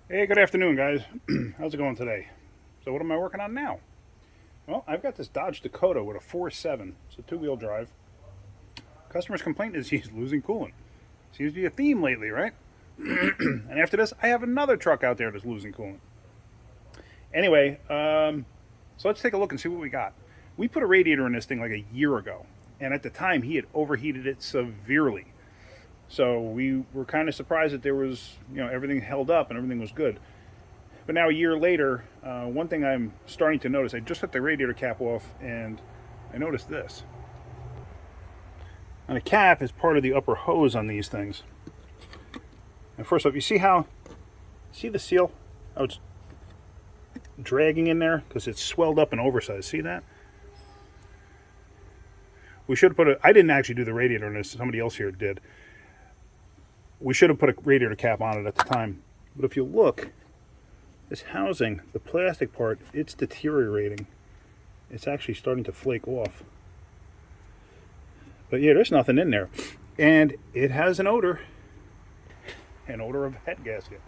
Hey, good afternoon, guys. How's it going today? So, what am I working on now? Well, I've got this Dodge Dakota with a 4.7. It's a two-wheel drive. Customer's complaint is he's losing coolant. Seems to be a theme lately, right? And after this, I have another truck out there that's losing coolant. Anyway, so let's take a look and see what we got. We put a radiator in this thing like a year ago, and at the time he had overheated it severely. So we were kind of surprised that there was, everything held up and everything was good. But now a year later, one thing I'm starting to notice, I just took the radiator cap off and I noticed this. And the cap is part of the upper hose on these things. And first off, see the seal? How it's dragging in there? Because it's swelled up and oversized. See that? We should have I didn't actually do the radiator in this, somebody else here did. We should have put a radiator cap on it at the time. But if you look, this housing, the plastic part, it's deteriorating. It's actually starting to flake off. But yeah, there's nothing in there. And it has an odor of head gasket.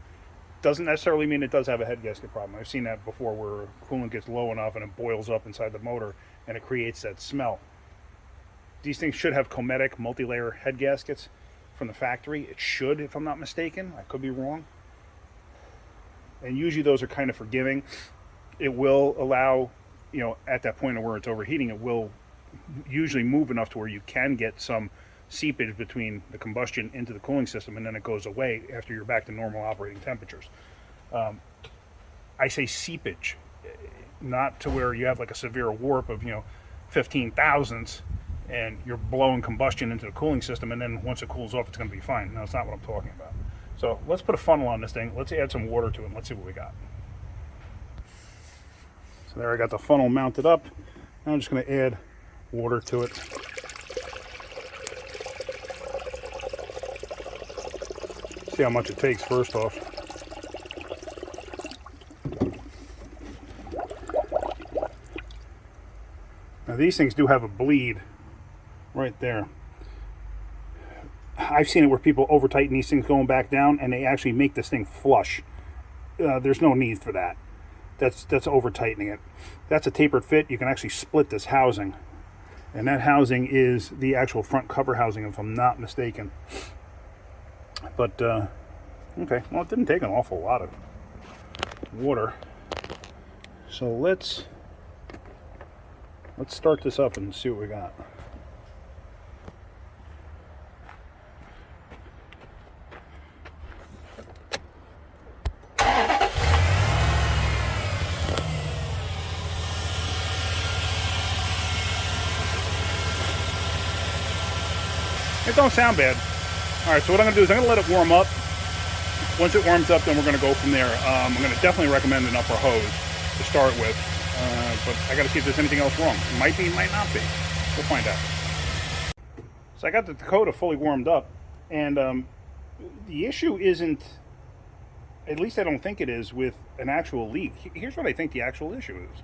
Doesn't necessarily mean it does have a head gasket problem. I've seen that before where coolant gets low enough and it boils up inside the motor and it creates that smell. These things should have Cometic multi-layer head gaskets from the factory. It should, if I'm not mistaken. I could be wrong. And usually those are kind of forgiving. It will allow, at that point where it's overheating, it will usually move enough to where you can get some seepage between the combustion into the cooling system, and then it goes away after you're back to normal operating temperatures. I say seepage, not to where you have like a severe warp of 15 thousandths and you're blowing combustion into the cooling system, and then once it cools off, it's going to be fine. No, that's not what I'm talking about. So let's put a funnel on this thing. Let's add some water to it. Let's see what we got. So there I got the funnel mounted up. Now I'm just going to add water to it. See how much it takes first off. Now these things do have a bleed right there. I've seen it where people over tighten these things going back down and they actually make this thing flush. There's no need for that. That's over tightening it. That's a tapered fit. You can actually split this housing. And that housing is the actual front cover housing, if I'm not mistaken. But, okay. Well, it didn't take an awful lot of water. So let's start this up and see what we got. It don't sound bad. All right, so what I'm going to do is I'm going to let it warm up. Once it warms up, then we're going to go from there. I'm going to definitely recommend an upper hose to start with, but I got to see if there's anything else wrong. It might be, might not be. We'll find out. So I got the Dakota fully warmed up, and the issue isn't, at least I don't think it is, with an actual leak. Here's what I think the actual issue is.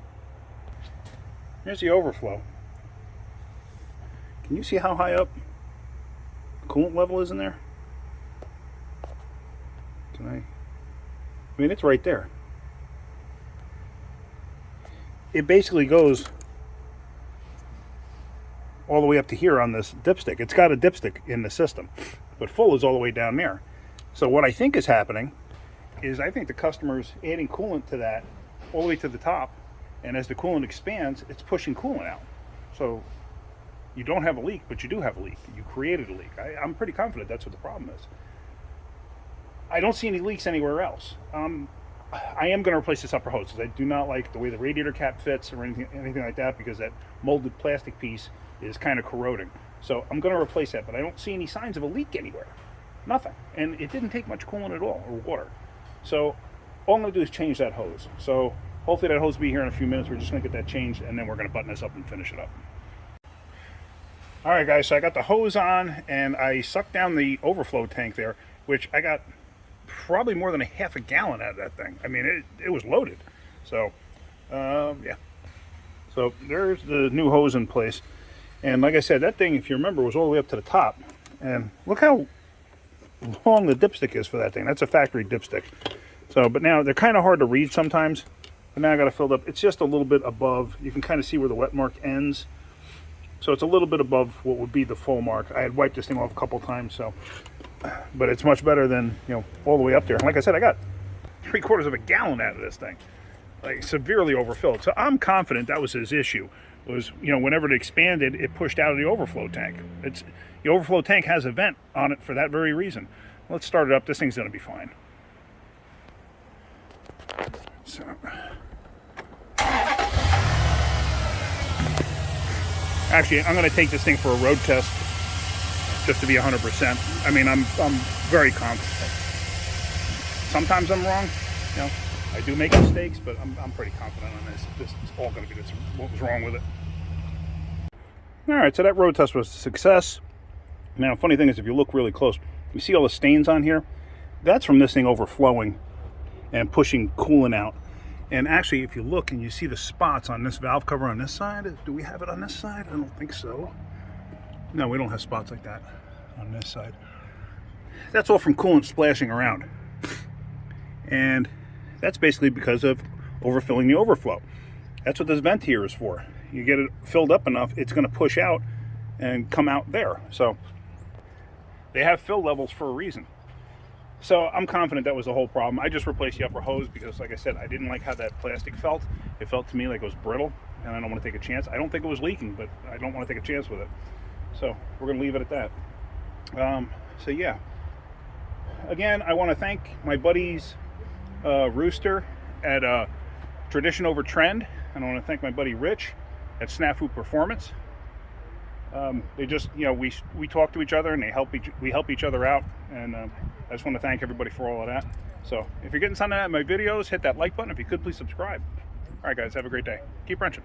Here's the overflow. Can you see how high up coolant level is in there? I mean, it's right there. It basically goes all the way up to here on this dipstick. It's got a dipstick in the system, but full is all the way down there. So what I think is happening is I think the customer's adding coolant to that all the way to the top, and as the coolant expands, it's pushing coolant out. So you don't have a leak, but you do have a leak. You created a leak. I'm pretty confident that's what the problem is. I don't see any leaks anywhere else. I am going to replace this upper hose because I do not like the way the radiator cap fits or anything like that, because that molded plastic piece is kind of corroding. So I'm going to replace that, but I don't see any signs of a leak anywhere. Nothing. And it didn't take much coolant at all, or water. So all I'm going to do is change that hose. So hopefully that hose will be here in a few minutes. We're just going to get that changed, and then we're going to button this up and finish it up. All right, guys, so I got the hose on, and I sucked down the overflow tank there, which I got probably more than a half a gallon out of that thing. I mean, it was loaded. So, yeah. So there's the new hose in place. And like I said, that thing, if you remember, was all the way up to the top. And look how long the dipstick is for that thing. That's a factory dipstick. So, but now they're kind of hard to read sometimes. But now I got it filled up. It's just a little bit above. You can kind of see where the wet mark ends. So it's a little bit above what would be the full mark. I had wiped this thing off a couple times, so, but it's much better than, you know, all the way up there. Like I said, I got 3/4 of a gallon out of this thing, like severely overfilled. So I'm confident that was his issue. It was, you know, whenever it expanded, it pushed out of the overflow tank. The overflow tank has a vent on it for that very reason. Let's start it up. This thing's going to be fine. So. Actually, I'm going to take this thing for a road test just to be 100%. I mean, I'm very confident. Sometimes I'm wrong. You know, I do make mistakes, but I'm pretty confident on this. This is all going to be what was wrong with it. All right, so that road test was a success. Now, funny thing is, if you look really close, you see all the stains on here? That's from this thing overflowing and pushing coolant out. And actually, if you look and you see the spots on this valve cover on this side, do we have it on this side? I don't think so. No, we don't have spots like that on this side. That's all from coolant splashing around. And that's basically because of overfilling the overflow. That's what this vent here is for. You get it filled up enough, it's going to push out and come out there. So they have fill levels for a reason. So I'm confident that was the whole problem. I just replaced the upper hose because, like I said, I didn't like how that plastic felt. It felt to me like it was brittle, and I don't want to take a chance. I don't think it was leaking, but I don't want to take a chance with it. So we're going to leave it at that. So yeah. Again, I want to thank my buddies Rooster at Tradition Over Trend, and I want to thank my buddy Rich at Snafu Performance. They just, you know, we talk to each other and we help each other out, and I just want to thank everybody for all of that. So if you're getting something out of my videos, hit that like button. If you could, please subscribe. All right, guys, have a great day. Keep wrenching.